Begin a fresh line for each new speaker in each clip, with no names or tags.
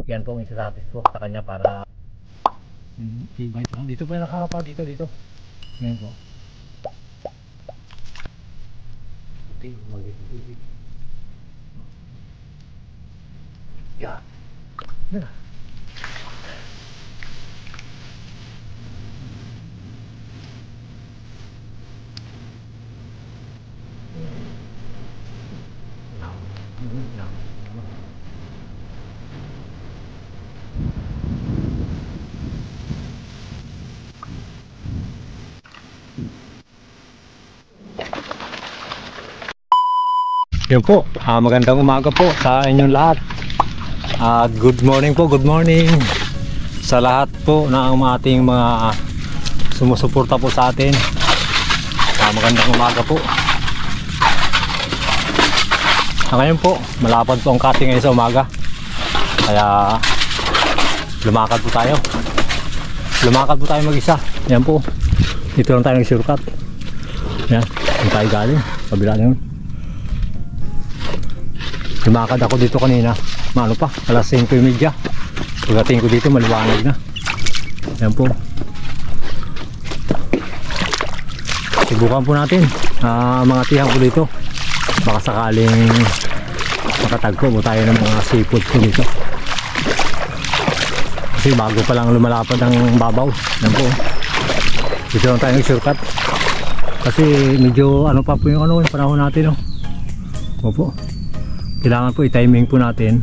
yan po ang isasatis ko sa kanya para i-bite lang. Dito pa yung nakakapa, dito. Ngayon po. Yeah. Yeah. Yun po, magandang umaga po sa inyong lahat. Good morning po, good morning sa lahat po ng ating mga sumusuporta po sa atin. Magandang umaga po. Ngayon po, malapad po ang cutting ngayon sa umaga. Kaya lumakad po tayo. Lumakad po tayo mag-isa. Yan po. Dito lang tayo nag-shortcut. Yan, yung tayo galing. Kabila na yun. Lumakad ako dito kanina. Ano pa? Alas 5:30. Pagdating ko dito, maliwanag na. Yan po. Subukan po natin. Mga tihang ko dito. Baka sakaling makatagpo po tayo ng mga seafood ko dito. Kasi bago pa lang lumalapad ang babaw. Yan po. Dito lang tayo nag-shortcut. Kasi medyo ano pa po yung panahon natin. Opo. Kailangan po i-timing po natin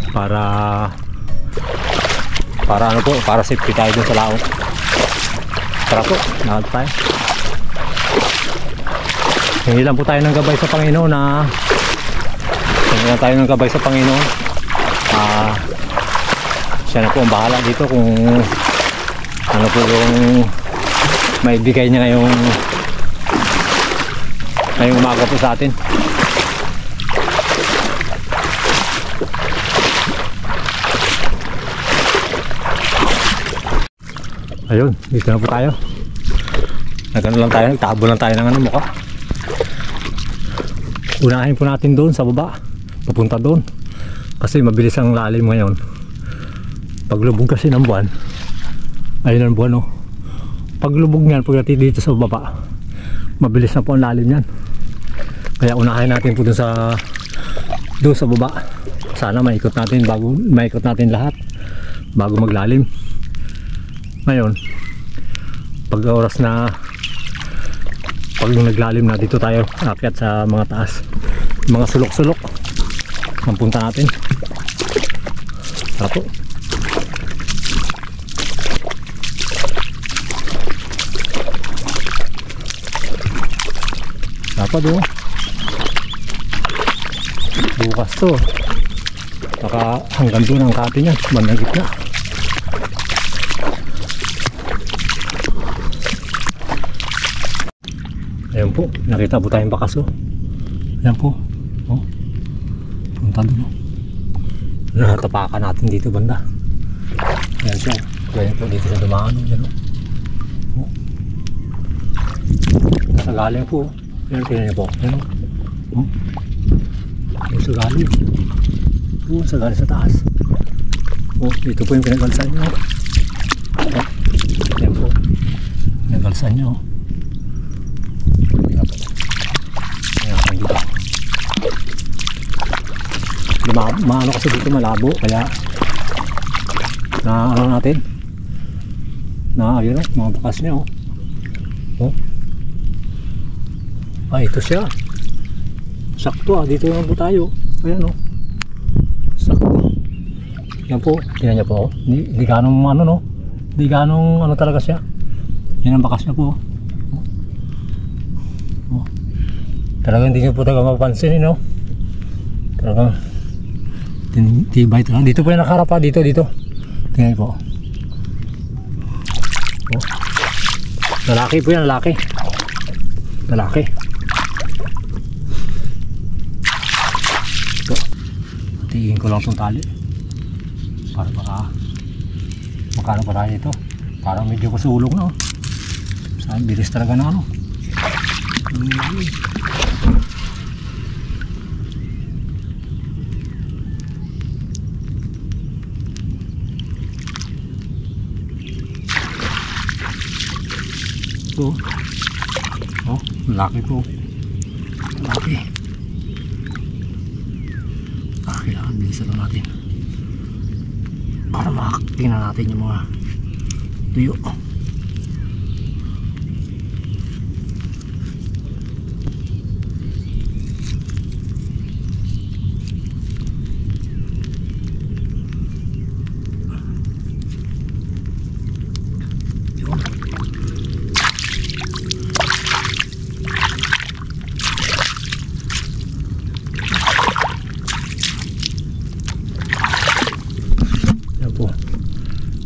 para para safety tayo dun sa laot. Tara po, nakad tayo. Hingi lang po tayo ng gabay sa Panginoon siya na po ang bahala dito kung ano po yung maibigay niya ngayong umaga po sa atin. Ayun, dito na po tayo. Nagtabo lang tayo ng mukha. Unahin po natin doon sa baba. Papunta doon. Kasi mabilis ang lalim ngayon. Paglubog kasi ng buwan. Ayun ang buwan Paglubog niyan, pagdating dito sa baba, mabilis na po ang lalim niyan. Kaya unahin natin po doon sa baba. Sana maikot natin lahat bago maglalim. Ngayon, pag oras na pag naglalim na, dito tayo akyat sa mga taas, mga sulok-sulok ang punta natin. Tara po. Dapat bukas to, baka hanggang doon ang kati niya, bandang gitna. Ayan po, nakita po tayong bakas Ayan po. Punta doon Natapakan natin dito banda. Ayan siya. Ayan po dito sa dumaan. Ayan nasa galing po. Ayan, tingnan niyo po. Ayan sa galing. Sa galing sa taas. Dito po yung pinagalsan nyo. Ayan po. Pinagalsan nyo. Maano kasi dito malabo, kaya ano natin yun mga bakas niya ito siya, sakto dito lang po tayo. Ayan sakto. Yan po, tingnan niya po hindi ganong hindi ganong talaga siya. Yan ang bakas niya po. Talagang hindi niyo po talaga mapapansin talagang tibay ito lang. Dito po yung nakarapa, dito tingnan po. Lalaki po yan, lalaki. Tingin ko lang itong tali para makano pa tayo ito. Parang medyo kasulong saan bilis talaga na po. Oh, laki po. Laki. Kailangan bilisan lang natin para makatingnan natin yung mga tuyo.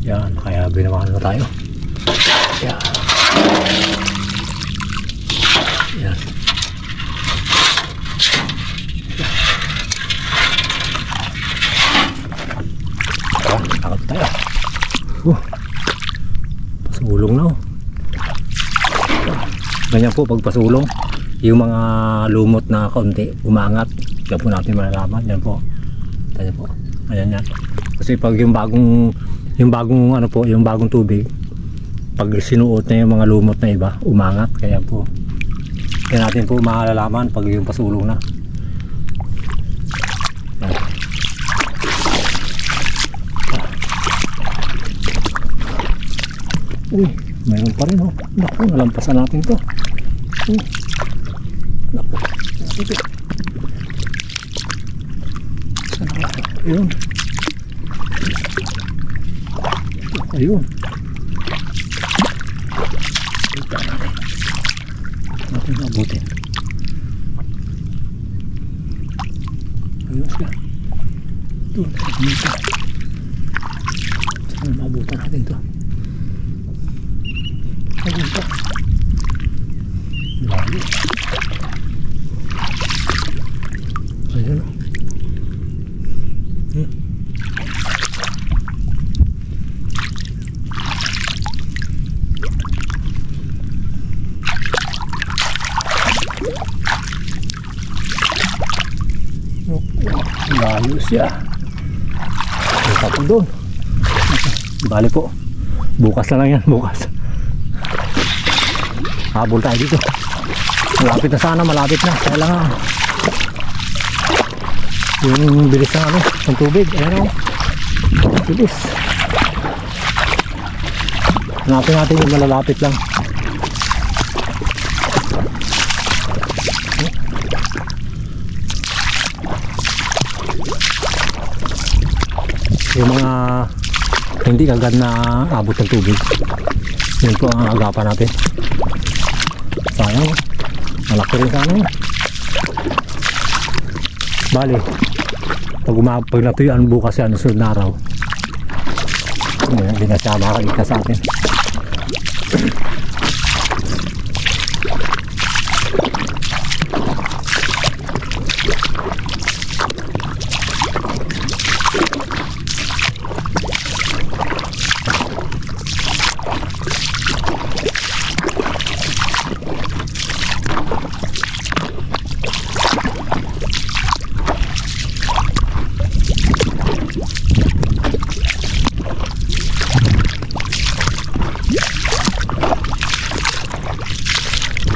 Yan, kaya binawakan na tayo. Yan. Yan. Takot tayo. Pasulong na. Ganyan po pag pasulong, yung mga lumot na kaunti umangat. Yan po natin malalaman. Yan po. Yan po. Ayan yan. Kasi pag yung bagong ano po, yung bagong tubig, pag sinuot na yung mga lumot na iba, umangat. Kaya po, kaya natin po malalaman pag yung pasulong na. Yan. Uy, mayroon pa rin oh. Naku, nalampasan natin to. Naku, ito. Ayun. Ayun. Natin abutin. Ayun siya. Ito, ayun siya. Saan mabutan natin ito? Ayun siya. Layo. Ayun o. Layo siya. Punta po doon. Bali po, bukas na lang yan. Bukas habol tayo dito. Malapit na sana, malapit na. Kaya lang yung bilis na ano, ng tubig. Ayan o, bilis. Hanapin natin yung malalapit lang. Yung mga hindi kagad na abot ng tubig, yun po ang agapan natin. Sayang, malaki rin sana yun. Bali, pag natuyuan bukas yan, sunod na araw, hindi na siya makakita sa atin.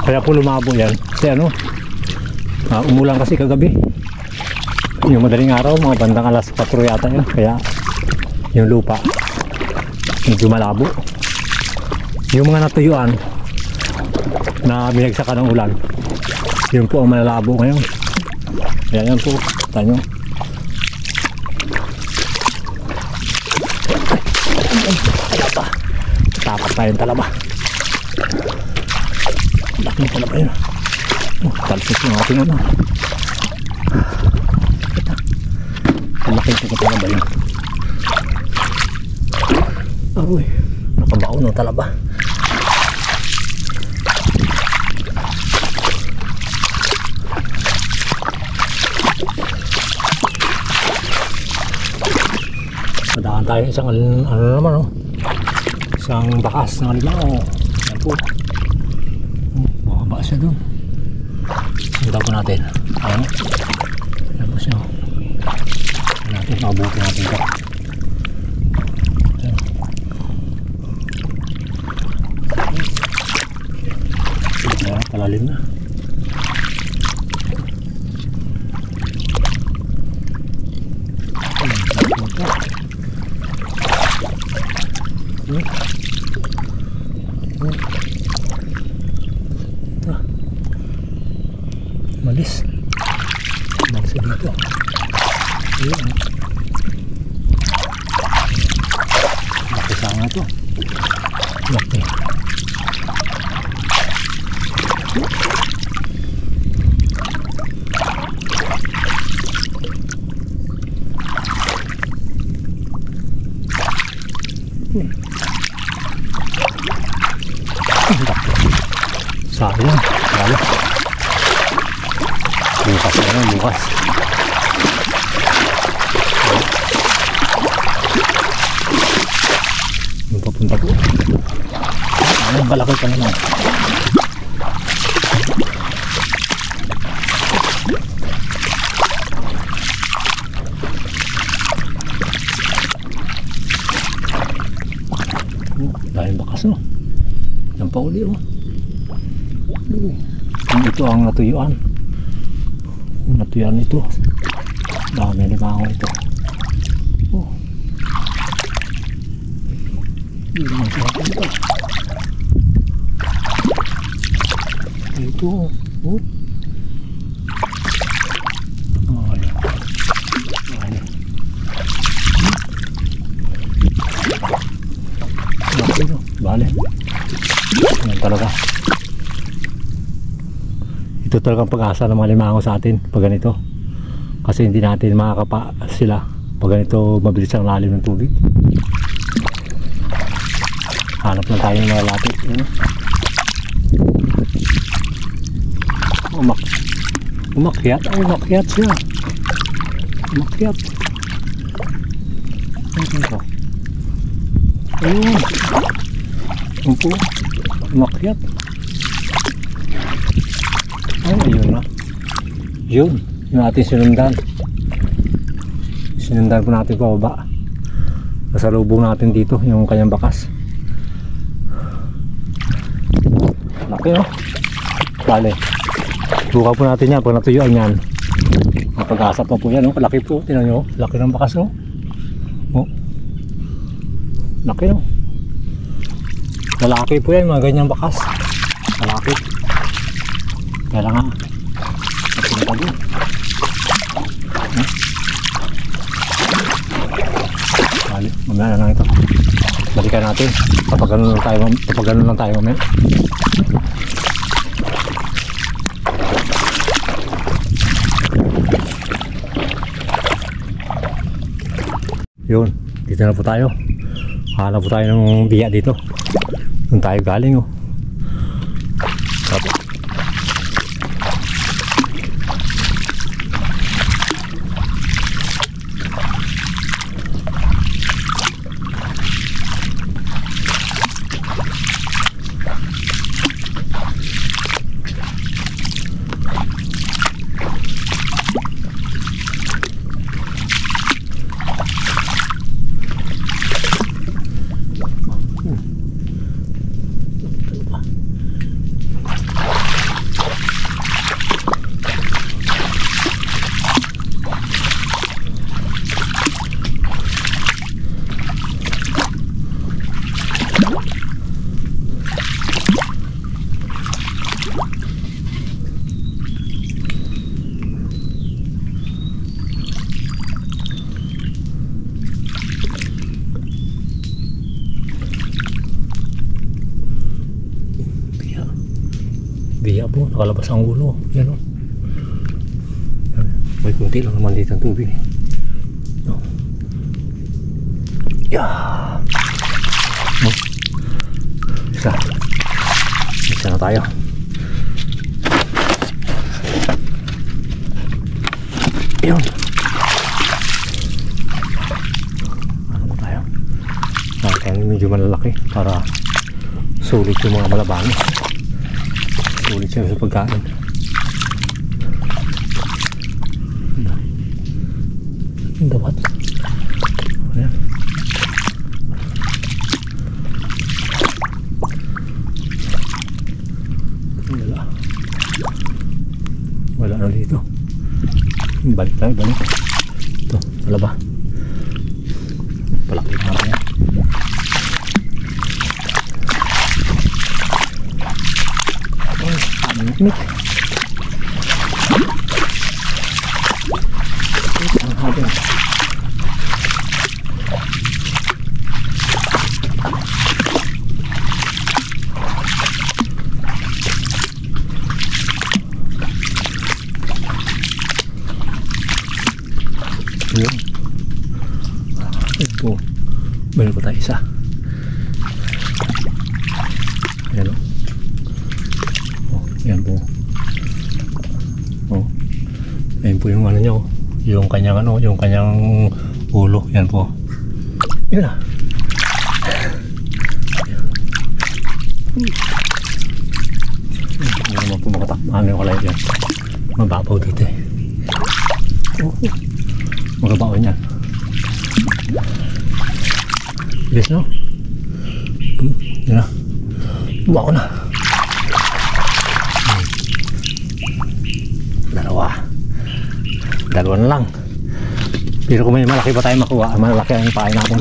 Kaya po lumabo yan. Kasi ano, umulan kasi kagabi. Yung madaling araw, mga bandang alas 4 yata yun. Kaya yung lupa medyo malabo. Yung mga natuyuan na binagsakan ng ulan, yun po ang malalabo ngayon. Kaya yan po, tanyo. Talaba. Tapak tayong talaba. Laking talaba yun. Talsik yung ating ano. Laking talaba yun. Aroy, nakabaon ng talaba. Padaan tayo isang ano naman oh. Isang bakas ng alimango. Yan po. Makaba siya doon. Sundan po natin. Ayan. Yan po siya. Natin, mabuti natin ito. Palalim na. Malis. Malis dito. Ayan. Nakasama ito. Laki. Sayang. Lalo. Bukas na, bukas. Yung papunta ko. Ay, balaki pa naman. Dahil bakas, no? Yan pa uli, oh. Ito ang natuyuan. Natuyuan ito. Dami limango ito. Oh. Hindi naman siya punta. Ito. Oh. Ayan. Ayan. Bale. Ayan talaga. Ito talagang pag-asa ng mga limango sa atin pag ganito, kasi hindi natin makakapa sila pag ganito mabilis ang lalim ng tubig. Hanap lang tayo ng mga lapit. Umakyat siya. Umakyat. Ayun. Umpo. Umakyat. Ay, ayun na. Yun. Yung ating sinundan. Sinundan po natin pababa. Nasa lubong natin dito yung kanyang bakas. Laki, no? Bale. Buka po natin yan pag natuyuan yan. Mapag-asa pa po yan, no? Laki po. Tinan nyo. Laki ng bakas, no? Oh. Laki, no? Lalaki po yan, mga ganyang bakas. Lalaki. Kaya nga napunta doon. Bali, mamaya na lang ito. Balikan natin. Papagano lang tayo mamaya. Yun, dito na po tayo. Hanap po tayo ng biya dito. Doon tayo galing, oh. Tapos biya po, nakalabas ang ulo. Yan, o. May kunti lang naman dito ang tubig. No. Yeah. No. Isa na tayo. Yun. Ano ba tayo? Nakita medyo malalaki para sulit yung mga malabanos. Sulit siya sa pagkain. Ang dapat. Ayan. Ang dala. balik tayo, balik. Ito, wala ba? Palaki natin yan. Ay, mikmik. Ang hapon. Ayun. Ayun po. Meron po tayo isa. Ayan o. Oh, ayan po. Oh. Ayan po yung ano nyo. Yung kanyang ano, yung kanyang ulo. Ayan po. Yun na. Hindi naman po makatakmaan yung kalay dyan. Mababaw dito eh. Oh. Magabaon yan. Bilis no? Yan na. Bumaon na. Dalawa na lang. Pero kung may malaki pa tayo makuha, malaki ang pain natin.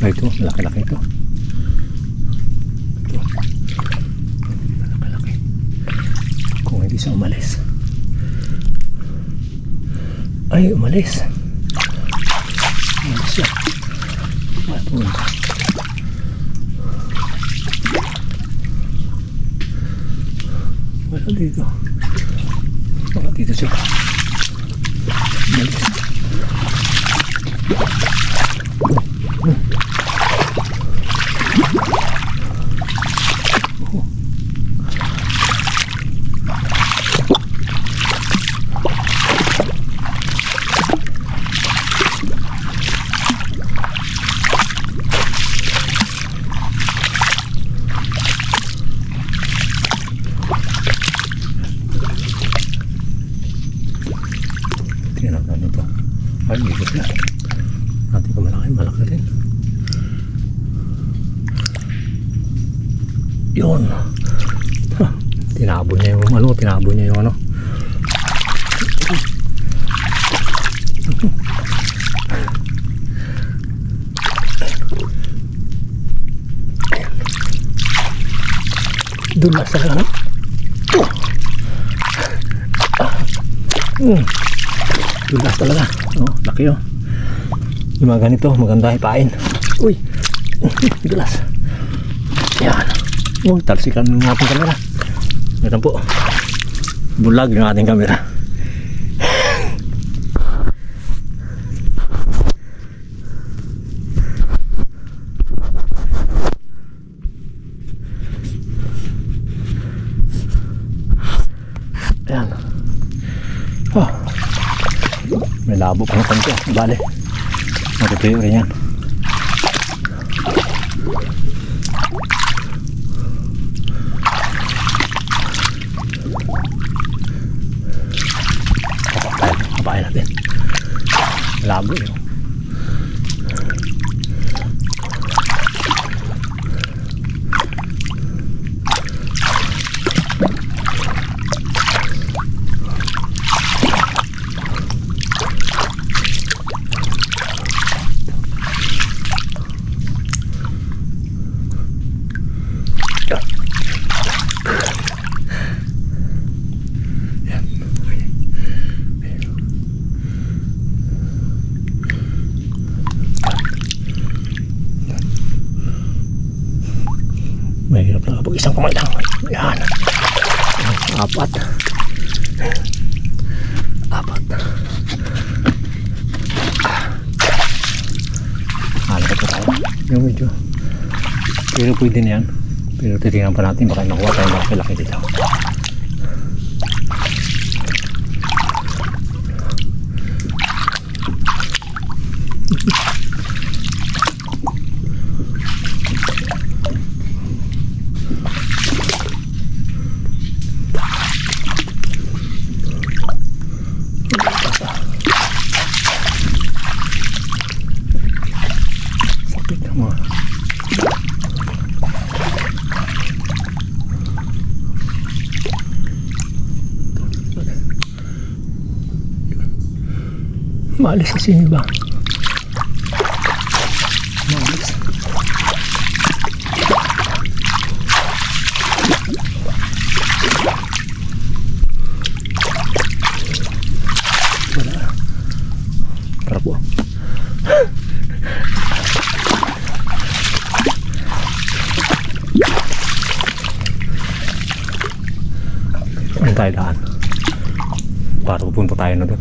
Ito, malaki-laki ito. Ito. Malaki-laki. Kung hindi siya umalis. Ay, umalis. Umalis siya. Wala dito. Wala dito siya. Umalis. Tingnan natin ito. Ay, ikot na. Natin ko malaki rin. Yun. Tinabon niya yung ano, tinabon niya yung ano. Dulas talaga, no? Dulas talaga. Oh, laki oh. Yung mga ganito, maganda hipain. Uy, dulas. Yan. Uy, talsikan ng ating kamera. Ito po. Bulag yung ating kamera. Ayan. Oh. May labo pa ng konti. Bale. Matutuyo rin yan. Kapain natin. Labo yun. Mahirap na kapag isang kamay lang. Yan. Apat. Hanap pa tayo. Yung medyo. Pero pwede na yan. Pero titingnan pa natin. Baka nakuha tayo malaki dito. Maalis sa siniba. Maalis. Wala. Tara po. Ano tayo daan? Para pupunta tayo na doon.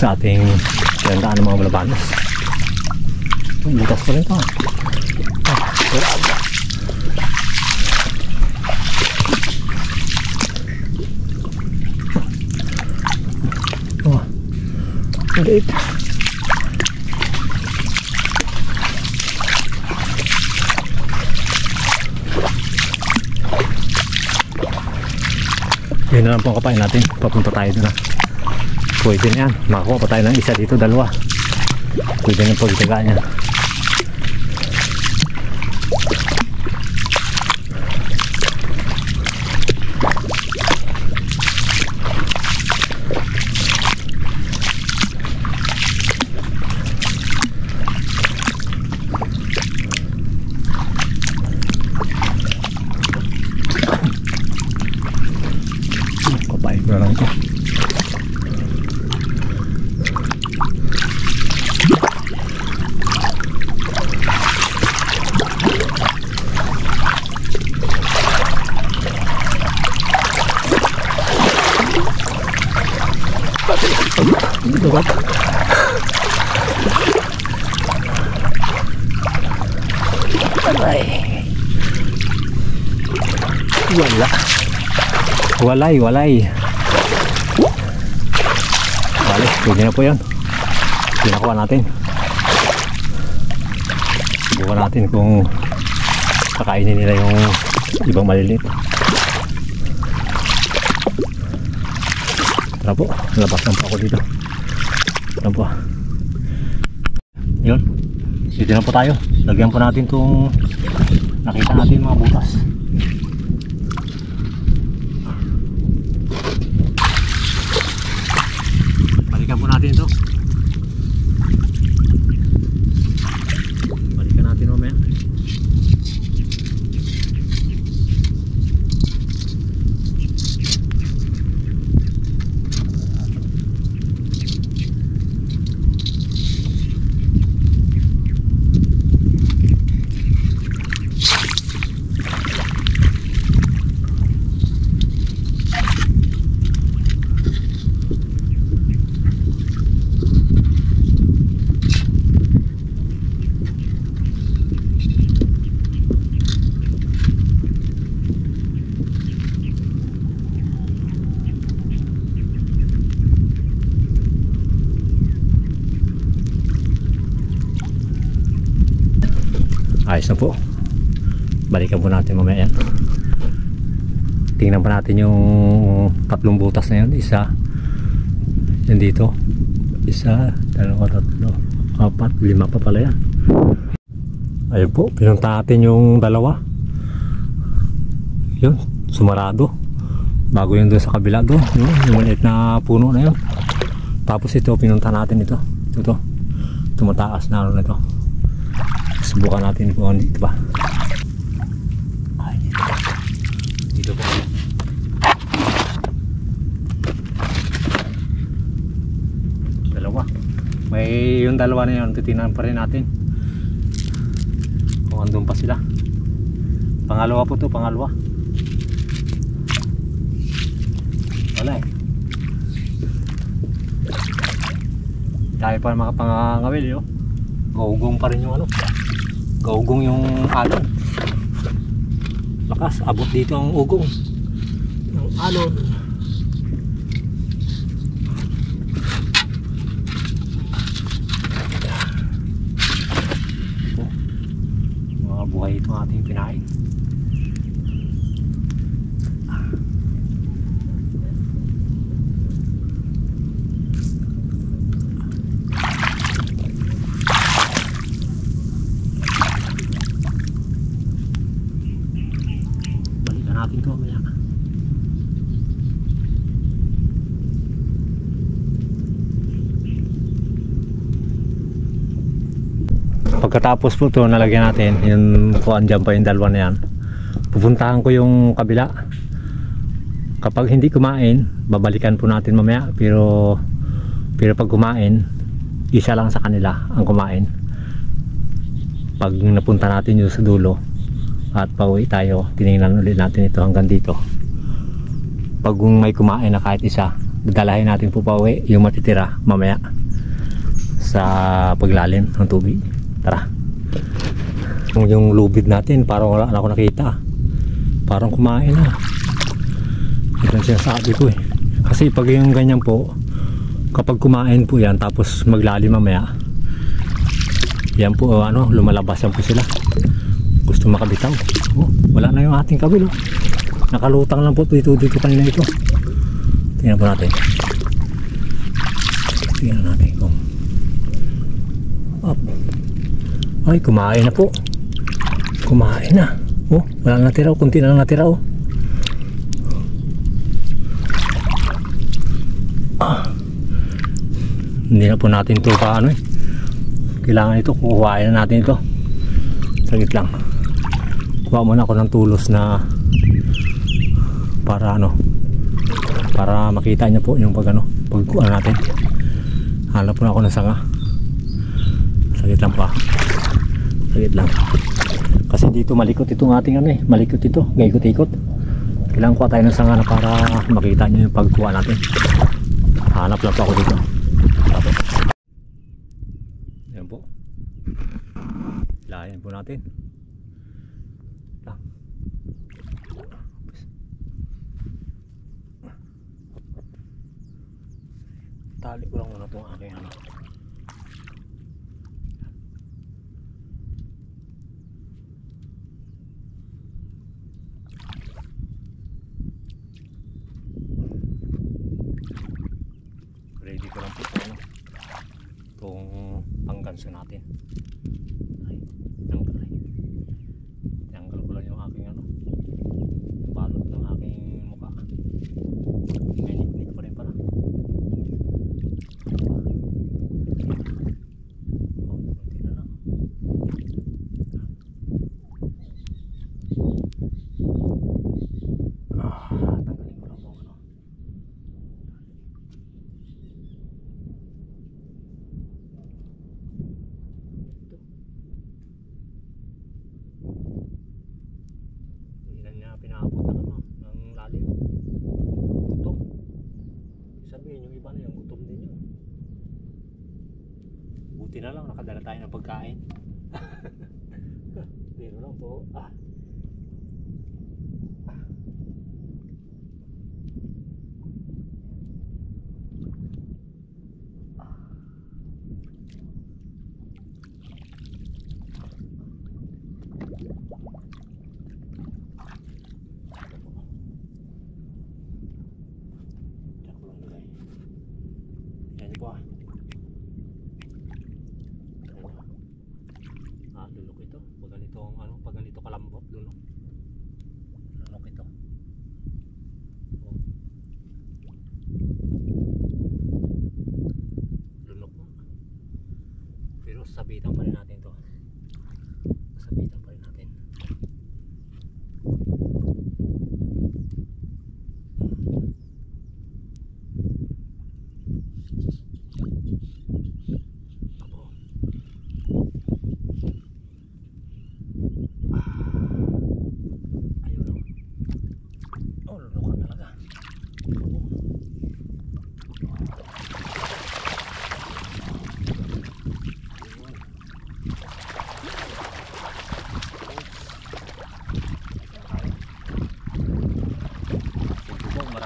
Sa ating gandaan ng mga malabanos. Butas pa rin ito. Maliit. Yun na lang po ang kapain natin. Papunta tayo doon na. Pwede na yan. Makakuha pa tayo ng isa dito, dalawa. Pwede na pagtagaan niya. Kapain ko na lang ito. Dugat. Aray. Wala. Walay. Bale, pwede na po yun. Pinakuha natin. Subukan natin kung kakainin nila yung ibang maliliit. Tara po, labas lang po ako dito. Tara po. Yun, dito na po tayo. Lagyan po natin itong nakita natin mga butas. Balikan po natin ito. Balikan natin mamaya. Ayos na po. Balikan po natin mamaya yan. Tingnan pa natin yung tatlong butas na yun. Isa yan dito. Isa, dalawa, tatlo, apat, lima pa pala yan. Ayun po, pinunta natin yung dalawa. Yun, sumarado. Bago yun doon sa kabila doon. Yung maliit na puno na yun. Tapos ito, pinunta natin ito. Ito, tumataas na ano na ito. Subukan natin kung dito ba. Ay, dito po. Dalawa. May yung dalawa na yun, titingnan pa rin natin kung andun pa sila. Pangalawa po to, pangalawa. Wala eh. Dahil pa makapangawil yun. Gaugong pa rin yung ano. Gaugong yung alon. Lakas, abot dito ang ugong yung alon. Mga buhay itong ating pinain. natin to mamaya. Pagkatapos po ito nalagyan natin yung kuan dyan pa yung dalawa na yan, pupuntahan ko yung kabila. Kapag hindi kumain babalikan po natin mamaya, pero pag kumain isa lang sa kanila ang kumain. Pag napunta natin yung sa dulo at pauwi tayo, tinignan ulit natin ito hanggang dito. Pag may kumain na kahit isa, dalahin natin po pauwi yung matitira mamaya sa paglalim ng tubig. Tara. Yung lubid natin parang wala na ako nakita, parang kumain na. Ito ang sinasabi ko eh, kasi pag yung ganyan po, kapag kumain po yan tapos maglalim mamaya, yan po ano, lumalabas yan po sila, gusto makabitaw. Wala na yung ating kabil, nakalutang lang po dito kanina ito. Tingnan po natin, kung up. Ay, kumain na po, kumain na. Wala na natira, kunti na lang natira. Hindi na po natin ito paano eh, kailangan ito, kukuhain na natin ito. Saglit lang, kuha muna ako ng tulos na para ano, para makita niya po yung pag ano, pagkuha natin. Hanap po na ako ng sanga. Saglit lang pa, saglit lang, kasi dito malikot itong ating ano eh, malikot ito, gaikot-ikot. Kailangan kuha tayo ng sanga na para makita niyo yung pagkuha natin. Hanap lang po ako dito. Tapos yan po, layan po natin lang. Tali ko lang muna itong aking ano. Ready ko lang po ito, itong pangganso natin. Ay, tanggal ko lang yung aking ano, balot ng aking mukha. Mainit-init pa rin pala. Kunti na lang. Tanggalin ko lang po ano. Pinaabot na naman ng lalim. Utom. Sabihin yung iba na yung utom din yun. Buti na lang nakadala tayo ng pagkain. Pero lang po. Lulok ito. Pag ganitong ano, pag ganito kalambot, lulok. Lulok ito. Lulok mo. Pero sabitan pa rin natin to. Sabitan pa rin natin.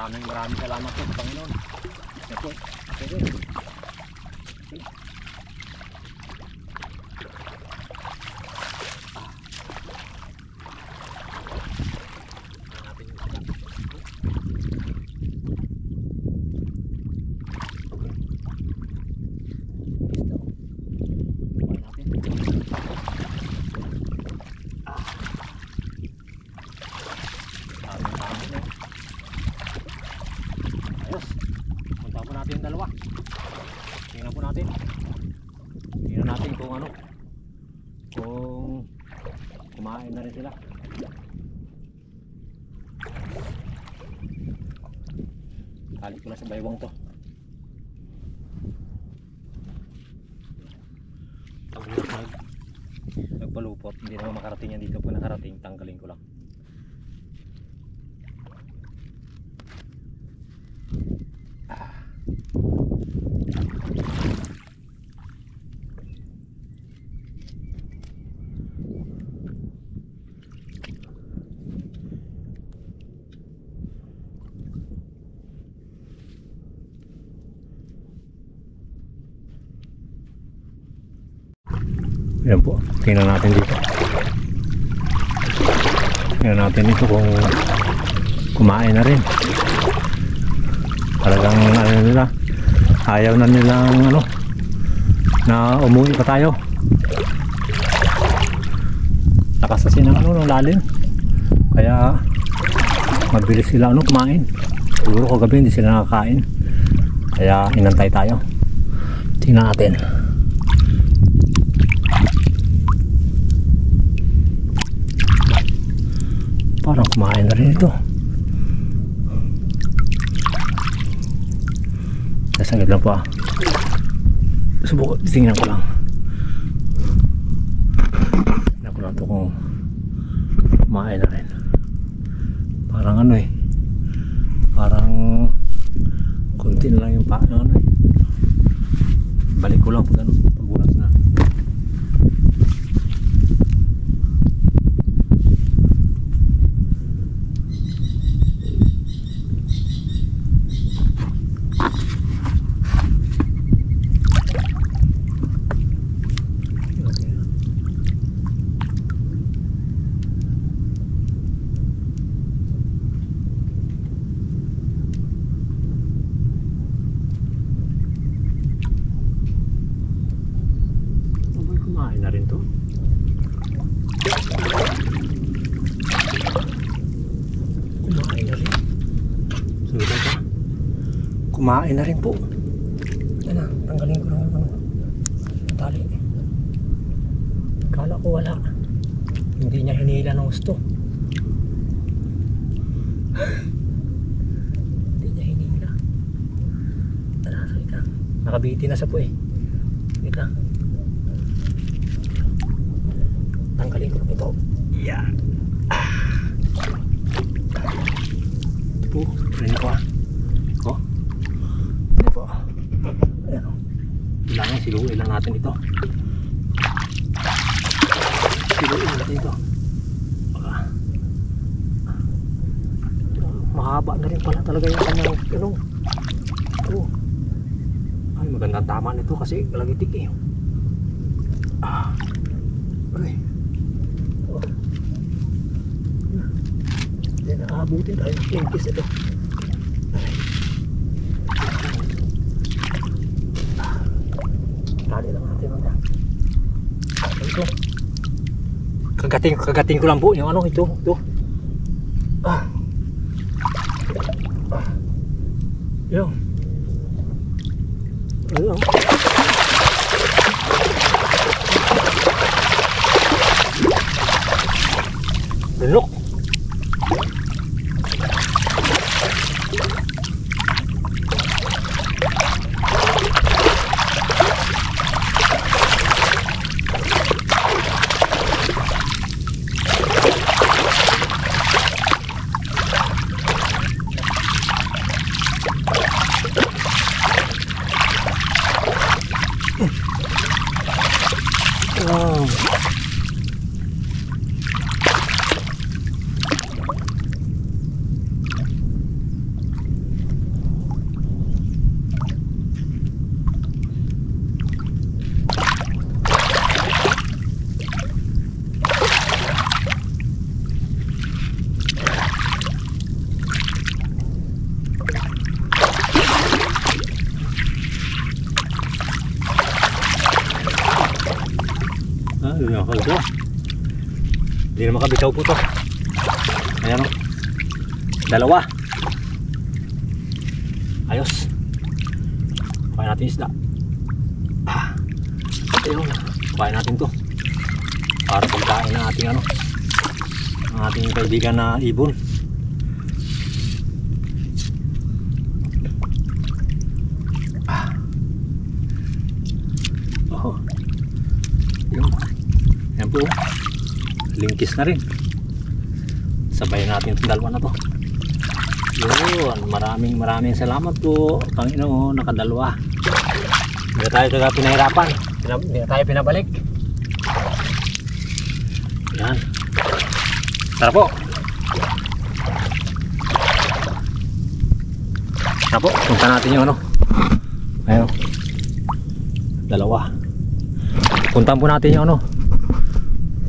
Maraming salamat po sa Panginoon. Yan po. Okay. Kumain na rin sila. Kali ko lang sa baywang to. Pag nagpalupot, hindi naman makarating yan dito. Pag nakarating, tanggalin ko lang. Yan po, tingnan natin dito. Tingnan natin dito kung kumain na rin. Talagang ano nila, ayaw na nilang ano, na umuwi pa tayo. Nakasasin ng ano, ng lalim. Kaya mabilis sila ano, kumain. Siguro kagabi hindi sila nakakain. Kaya inantay tayo. Tingnan natin. Parang kumain na rin ito. Nasagad lang po ah. Subukan, tingnan ko lang. Tingnan ko lang ito kung kumain na rin. Parang ano eh. Parang konti na lang yung ano eh. Balik ko lang pag ano, pagbunas na. Kumain na rin to. Kumain na rin. Sumitan ka. Kumain na rin po. Yan na, tanggalin ko lang ano. Tali. Kala ko wala. Hindi niya hinila ng gusto. Hindi niya hinila. Tara, salita. Nakabiti na sa po eh. Wait lang. Tanggalin ko lang ito. Yan. Ito, rin ko ah. Oh. Ito. Ayan o. Kailangan siluin lang natin ito. Siluin natin ito. Mahaba na rin pala talaga yung kanyang ilong. Ito. Ay, magandang tama nito kasi lagitik eh. Okay. Hindi nakaabutin tayo ng kinkis ito. Tali lang natin mga. Ito. Kagating ko lang po yung ano ito. Yun. Ayun. Benok. Ito. Hindi na makabitaw po to. Ayan o. Dalawa. Ayos. Kukain natin isda. Ayun. Kukain natin to. Para pagkain na ating ano. ang ating kaibigan na ibon. Oh, yun. Yan po, lingkis na rin. Sabayan natin itong dalawa na to. Yun, maraming salamat po Panginoon, nakadalawa. Hindi tayo taga pinahirapan, hindi tayo pinabalik. Yan, tara po. Tara po, punta natin yung ano. Ayun, dalawa. Puntahan po natin yung ano,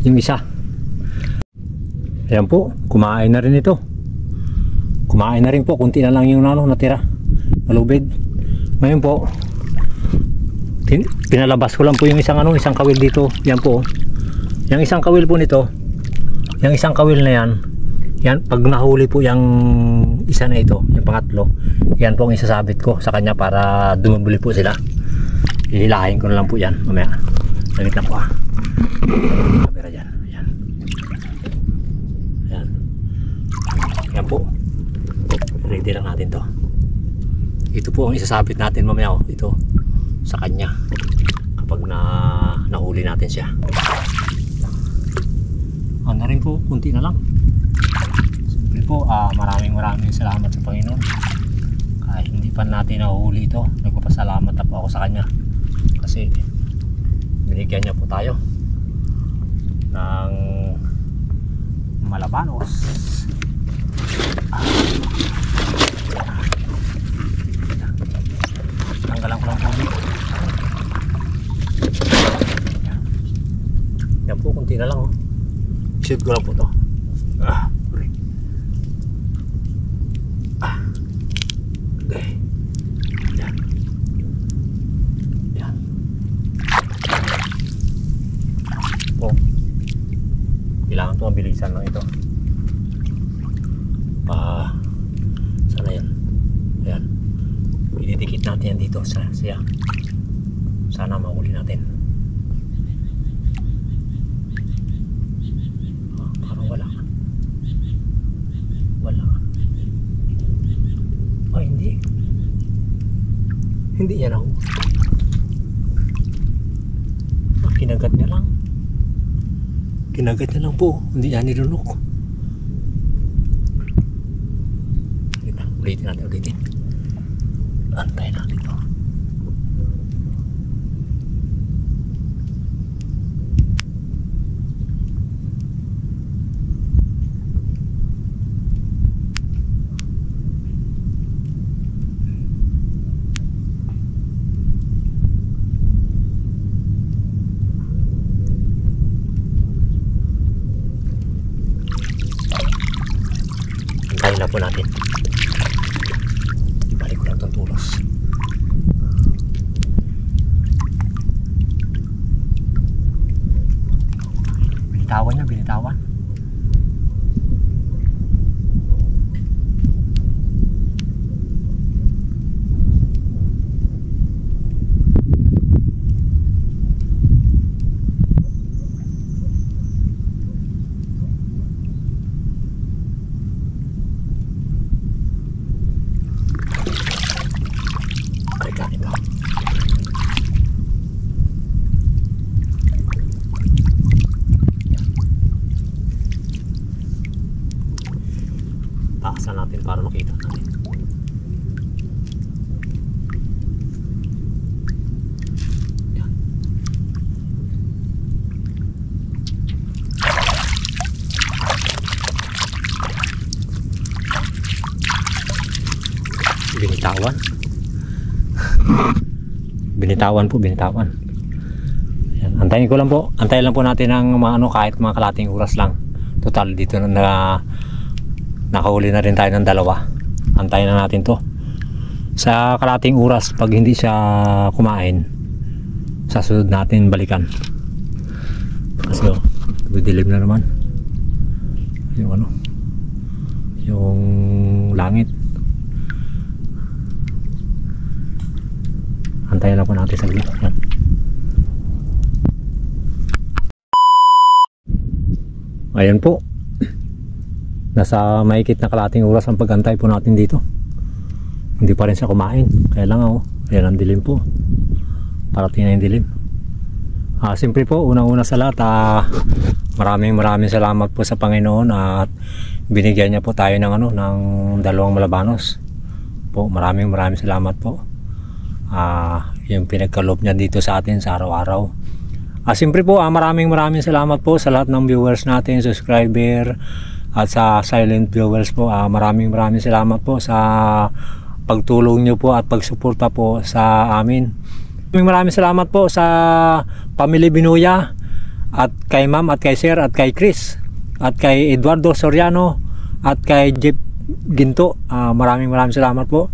yung isa. Ayan po, kumain na rin ito. Kumain na rin po, kunti na lang yung ano, natira, malubid. Ngayon po, pinalabas ko lang po yung isang ano, isang kawil dito. Yan po, yung isang kawil po nito, yung isang kawil na yan, yan pag nahuli po yung isa na ito, yung pangatlo, yan po ang isasabit ko sa kanya para dumubuli po sila. Ihilahin ko na lang po yan mamaya. Lagit lang po kamera dyan. Yan. Yan. Yan po. Ready lang natin to. Ito po ang isasabit natin mamaya ito sa kanya kapag nahuli natin siya. Ano rin po, kunti na lang. Siyempre po, maraming salamat sa Panginoon. Kahit hindi pa natin nahuhuli ito, nagpapasalamat na po ako sa kanya. Kasi binigyan niya po tayo ng malabanos. Tanggalan ko lang po dito. Yan po, kunti na lang oh. Shoot ko lang po to. Okay. Yan. Yan. Po. Kailangan po mabilisan lang ito. Sana yan. Ayan. Ididikit natin yan dito sa siya. Sana mahuli natin. Parang wala. Ay, hindi. Hindi yan ako. Kinagat niya lang. Kinagat niya lang po. Hindi yan nilunok. Ulitin natin, ulitin. Antayin natin ito. Antayin na po natin. Ibalik ko lang itong tulos. Binitawan niya, binitawan. Taasan natin para makita natin. Yan. Binitawan. Binitawan po, binitawan. Yan. Antayin ko lang po. Antayin lang po natin ng mga ano, kahit mga kalating oras lang. Total dito na nakahuli na rin tayo ng dalawa. Antayin na natin to sa kalating oras. Pag hindi siya kumain, sa sunod natin balikan kasi dilim na naman yung ano, yung langit. Antayin na po natin saglit. Yan. Ayan po, Nasa mahigit na kalating oras ang pag-antay po natin dito. Hindi pa rin siya kumain. Kaya lang ayan ang dilim po. Parating na yung dilim. Siyempre po, unang-una sa lahat, maraming salamat po sa Panginoon at binigyan niya po tayo ng ng 2 Malabanos. Po, maraming salamat po. Yung pinagkaloob niya dito sa atin sa araw-araw. Siyempre po, maraming salamat po sa lahat ng viewers natin, subscriber at sa silent viewers po. Maraming salamat po sa pagtulong niyo po at pagsuporta po sa amin. Maraming salamat po sa Family Binuya at kay Ma'am at kay Sir at kay Chris at kay Eduardo Soriano at kay Jeff Ginto. Maraming salamat po.